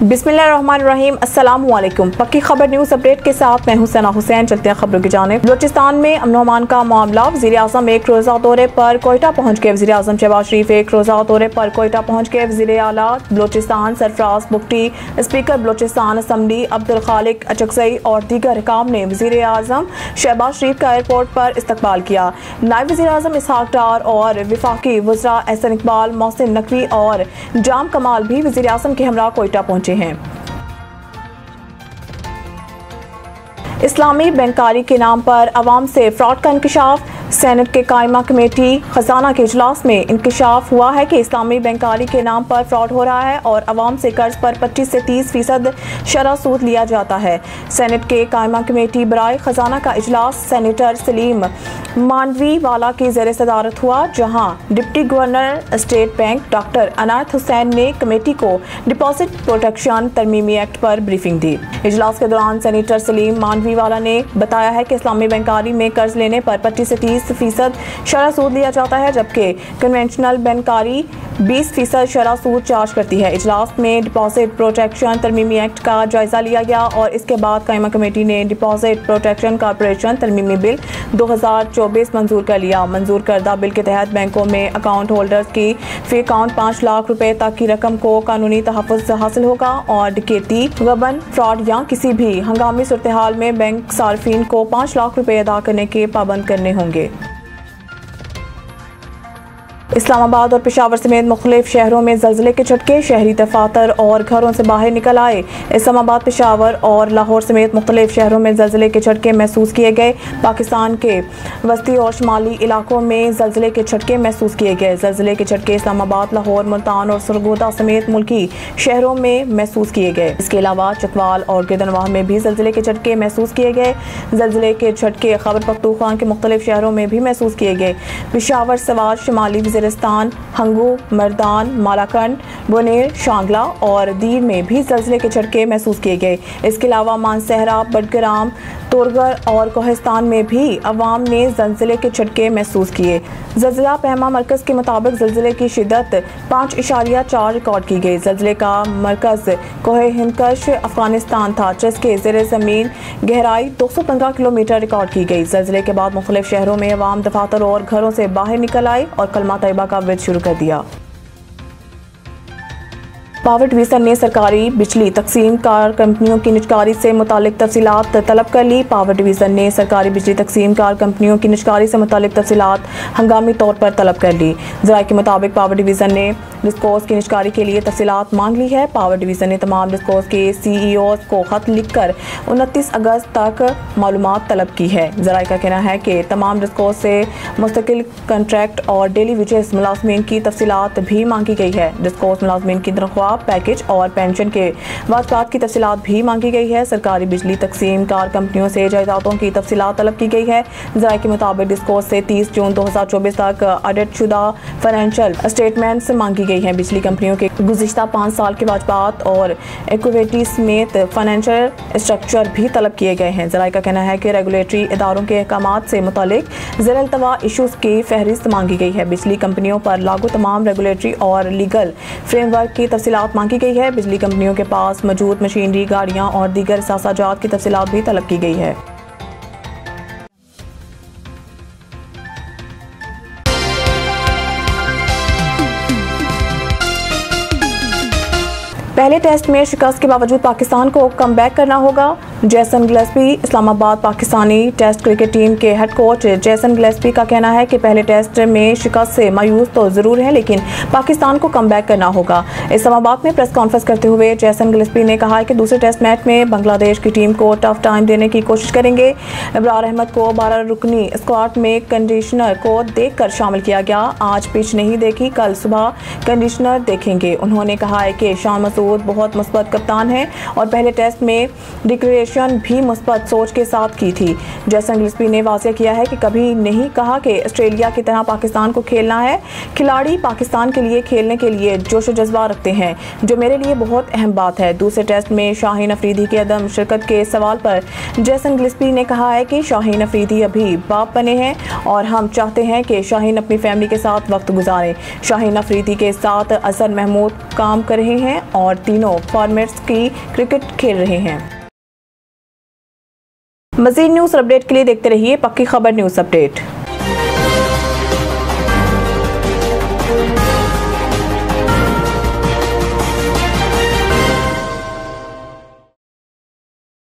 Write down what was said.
बिस्मिल्लाहिर्रहमानिर्रहीम। अस्सलाम वालेकुम। पक्की खबर न्यूज़ अपडेट के साथ मैं हूं सना हुसैन। चलते हैं खबरों की जानिब। बलूचिस्तान में अमन अमान का मामला। वज़ीर-ए-आज़म एक रोज़ा दौरे पर कोयटा पहुंच गए। वज़ीर-ए-आज़म शहबाज शरीफ एक रोज़ा दौरे पर कोयटा पहुंच गए। वज़ीर आला बलूचिस्तान सरफराज बुगटी, स्पीकर बलूचिस्तान असम्बली अब्दुल खालिक अचकज़ई और दीगर हुकाम ने वज़ीर-ए-आज़म शहबाज शरीफ का एयरपोर्ट पर इस्तकबाल किया। नायब वज़ीर-ए-आज़म इसहाक डार और वफाकी वज़रा एहसन इकबाल, मोहसिन नकवी और जाम कमाल भी वज़ीर-ए-आज़म के हमरा कोयटा पहुंचे हैं। इस्लामी बैंकारी के नाम पर अवाम से फ्रॉड का इंकशाफ। सेनेट के कायमा कमेटी खजाना के इजलास में इंकशाफ हुआ है कि इस्लामी बैंकारी के नाम पर फ्रॉड हो रहा है और अवाम से कर्ज पर 25 से 30% शरह सूद लिया जाता है। सेनेट के कायमा कमेटी बराए खजाना का इजलास सेनेटर सलीम मांडवी वाला की ज़ेर सदारत हुआ, जहां deputy governor State Bank doctor Anayat Hussain ने कमेटी को डिपॉजिट प्रोटेक्शन तरमीमी एक्ट पर ब्रीफिंग दी। इजलास के दौरान सेनेटर सलीम मांडवी वाला ने बताया है कि इस्लामी बैंकारी में कर्ज लेने पर 25 से 30% शरह सूद लिया जाता है, जबकि कन्वेंशनल बैंकारी 20% शरह सूद चार्ज करती है। इजलास में डिपॉजिट प्रोटेक्शन तरमीमी एक्ट का जायजा लिया गया और इसके बाद कायमा कमेटी ने डिपॉजिट प्रोटेक्शन कॉर्पोरेशन तरमीमी बिल 2024 मंजूर कर लिया। मंजूर करदा बिल के तहत बैंकों में अकाउंट होल्डर्स की फी अकाउंट 5 लाख रुपए तक की रकम को कानूनी तहफ़्फ़ुज़ हासिल होगा और डकैती, गबन, फ्रॉड या किसी भी हंगामी सूरत हाल में बैंक सार्फिन को 5 लाख रुपए अदा करने के पाबंद करने होंगे। इस्लामाबाद और पेशावर समेत मुख्तलिफ शहरों में ज़लज़ले के झटके। शहरी दफातर और घरों से बाहर निकल आए। इस्लामाबाद, पेशावर और लाहौर समेत मुख्तलिफ शहरों में ज़लज़ले के झटके महसूस किए गए। पाकिस्तान के वस्ती और शुमाली इलाकों में ज़लज़ले के झटके महसूस किए गए। ज़लज़ले के झटके इस्लामाबाद, लाहौर, मुल्तान और सरगोदा समेत मुल्की शहरों में महसूस किए गए। इसके अलावा चकवाल और गिरदनवाह में भी ज़लज़ले के झटके महसूस किए गए। ज़लज़ले के झटके खैबर पख्तूनख्वा के मुख्तलिफ शहरों में भी महसूस किए गए। पेशावर, सवात, शुमाली वज़ीरिस्तान, हंगू, मर्दान, मालाकंड, बुनेर, शांगला और दीर में भी ज़लज़ले के झटके महसूस किए गए। इसके अलावा मानसहरा, बडग्राम, तोरगर और कोहिस्तान में भी अवाम ने ज़लज़ले के झटके महसूस किए। ज़लज़ला पहमा मरकज़ के मुताबिक ज़लज़ले की शिद्दत 5.4 रिकॉर्ड की गई। ज़लज़ले का मरकज़ कोहे हिंदकश अफगानिस्तान था, जिसके ज़ेरे ज़मीन गहराई 215 किलोमीटर रिकॉर्ड की गई। ज़लज़ले के बाद मुख्तलिफ शहरों में अवाम दफातर और घरों से बाहर निकल आए और कलमा तैयबा का विर्द शुरू कर दिया। पावर डिवीज़न ने सरकारी बिजली तकसीम कार कंपनियों की निजकारी से मुतालिक तफसीलात तलब कर ली। पावर डिवीज़न ने सरकारी बिजली तकसीम कार कंपनियों की निजकारी से मुतालिक तफसीलात हंगामी तौर पर तलब कर ली। ज़राए के मुताबिक पावर डिवीज़न ने डिस्कोस की निजकारी के लिए तफसीलात मांग ली है। पावर डिवीज़न ने तमाम डिस्कोस के CEOs को खत लिखकर 29 अगस्त तक मालूमात तलब की है। ज़राए का कहना है कि तमाम डिस्कोस से मुस्तकिल कंट्रैक्ट और डेली वेजेस मुलाजमीन की तफसीलात भी मांगी गई है। डिस्कोस मुलाजमीन की तनख्वाह, पैकेज और पेंशन के वाजपात की तफसीलात भी मांगी गई है। सरकारी बिजली तकसीम कार कंपनियों से जायदादों की तफसीलात तलब की गई है। ज़राए के मुताबिक डिस्कोस से 30 जून 2024 तक ऑडिट शुदा फाइनेंशियल स्टेटमेंट्स मांगी गई हैं। बिजली कंपनियों के गुज़िश्ता 5 साल के वाजपात और इक्विटी समेत फाइनेंशियल स्ट्रक्चर भी तलब किए गए हैं। ज़राए का कहना है कि रेगुलेटरी इदारों के अहकामात से मुतालिक ज़ेर-ए-इल्तवा इशूज़ की फहरिस्त मांगी गई है। बिजली कंपनियों पर लागू तमाम रेगुलेटरी और लीगल फ्रेमवर्क की तफसीलात मांगी गई है। बिजली कंपनियों के पास मौजूद मशीनरी, गाड़ियां और दीगर सासाजात की तफसीलात भी तलब की गई है। पहले टेस्ट में शिकस्त के बावजूद पाकिस्तान को कम बैक करना होगा। Jason Gillespie, Islamabad Pakistani test cricket team के हेड कोच जैसन गिलेस्पी का कहना है कि पहले टेस्ट में शिकस्त से मायूस तो ज़रूर है, लेकिन पाकिस्तान को कम बैक करना होगा। इस्लामाबाद में प्रेस कॉन्फ्रेंस करते हुए जैसन गिलेस्पी ने कहा है कि दूसरे टेस्ट मैच में बांग्लादेश की टीम को टफ टाइम देने की कोशिश करेंगे। इब्रार अहमद को 12 रुकनी स्क्वाड में कंडीशनर को देखकर शामिल किया गया। आज पिच नहीं देखी, कल सुबह कंडीशनर देखेंगे। उन्होंने कहा है कि शान मसूद बहुत मुस्बत कप्तान है और पहले टेस्ट में डिक्लेरेशन भी मुस्बत सोच के साथ की थी। जैसन गिलेस्पी ने वाज़ेह किया है कि कभी नहीं कहा कि ऑस्ट्रेलिया की तरह पाकिस्तान को खेलना है। खिलाड़ी पाकिस्तान के लिए खेलने के लिए जोश व जज्बा रखते हैं, जो मेरे लिए बहुत अहम बात है। दूसरे टेस्ट में शाहीन अफरीदी के अदम शिरकत के सवाल पर जैसन गिलेस्पी ने कहा है कि शाहीन अफरीदी अभी बाप बने हैं और हम चाहते हैं कि शाहीन अपनी फैमिली के साथ वक्त गुजारें। शाहीन अफरीदी के साथ अजहर महमूद काम कर रहे हैं और तीनों फॉर्मेट्स की क्रिकेट खेल रहे हैं। मज़ीद न्यूज़ अपडेट के लिए देखते रहिए पक्की खबर न्यूज़ अपडेट।